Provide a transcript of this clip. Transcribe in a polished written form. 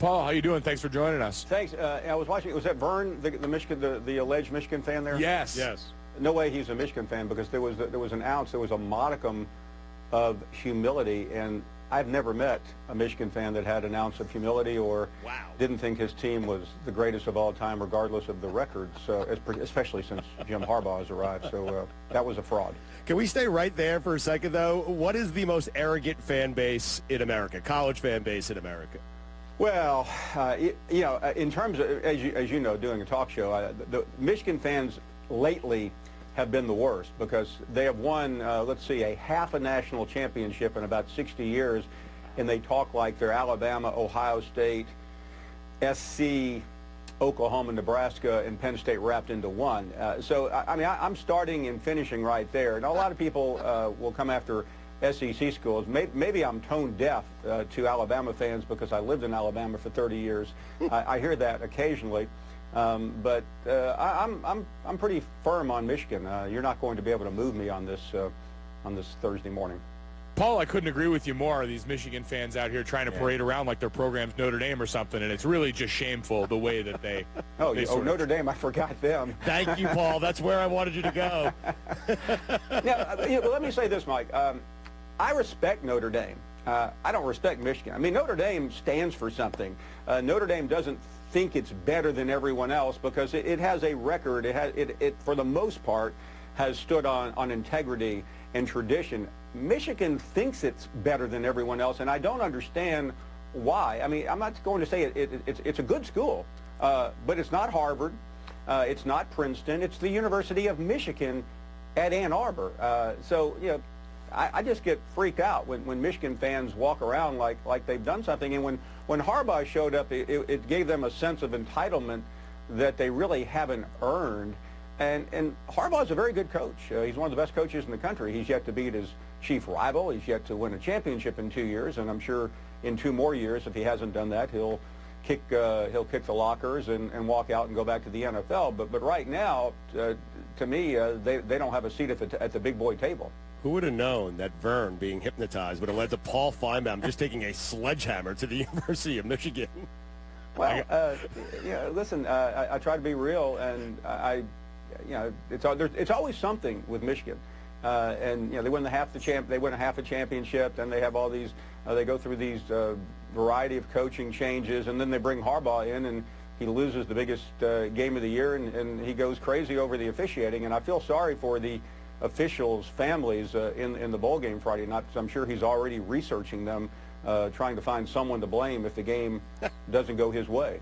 Paul, how you doing? Thanks for joining us. Thanks. I was watching. Was that Vern, the Michigan, the alleged Michigan fan there? Yes. Yes. No way he's a Michigan fan, because there was an ounce, there was a modicum of humility, and I've never met a Michigan fan that had an ounce of humility or didn't think his team was the greatest of all time, regardless of the records, especially since Jim Harbaugh has arrived. So that was a fraud. Can we stay right there for a second, though? What is the most arrogant fan base in America, college fan base in America? Well, in terms of, as you know, doing a talk show, the Michigan fans lately have been the worst, because they have won, let's see, a half a national championship in about 60 years, and they talk like they're Alabama, Ohio State, SC, Oklahoma, Nebraska, and Penn State wrapped into one. I'm starting and finishing right there. And a lot of people will come after SEC schools. Maybe I'm tone deaf to Alabama fans because I lived in Alabama for 30 years. I hear that occasionally. But I'm pretty firm on Michigan. You're not going to be able to move me on this Thursday morning. Paul, I couldn't agree with you more. These Michigan fans out here trying to parade around like their program's Notre Dame or something, and it's really just shameful the way that they... Notre Dame, I forgot them. Thank you, Paul. That's where I wanted you to go. Now, let me say this, Mike. I respect Notre Dame. I don't respect Michigan. I mean, Notre Dame stands for something. Notre Dame doesn't think it's better than everyone else because it has a record. It for the most part, has stood on integrity and tradition. Michigan thinks it's better than everyone else, and I don't understand why. I mean, I'm not going to say it's a good school, but it's not Harvard. It's not Princeton. It's the University of Michigan at Ann Arbor. I just get freaked out when Michigan fans walk around like they've done something. And when Harbaugh showed up, it gave them a sense of entitlement that they really haven't earned. And Harbaugh's a very good coach. He's one of the best coaches in the country. He's yet to beat his chief rival. He's yet to win a championship in 2 years, and I'm sure in 2 more years, if he hasn't done that, he'll kick the lockers and walk out and go back to the NFL. But right now, to me, they don't have a seat at the big boy table. Who would have known that Vern being hypnotized would have led to Paul Finebaum just taking a sledgehammer to the University of Michigan? Well, listen, I try to be real, and it's always something with Michigan. They win a half a championship, then they have all these, they go through these variety of coaching changes, and then they bring Harbaugh in, and he loses the biggest game of the year, and he goes crazy over the officiating. And I feel sorry for the officials' families in the bowl game Friday night, because I'm sure he's already researching them, trying to find someone to blame if the game doesn't go his way.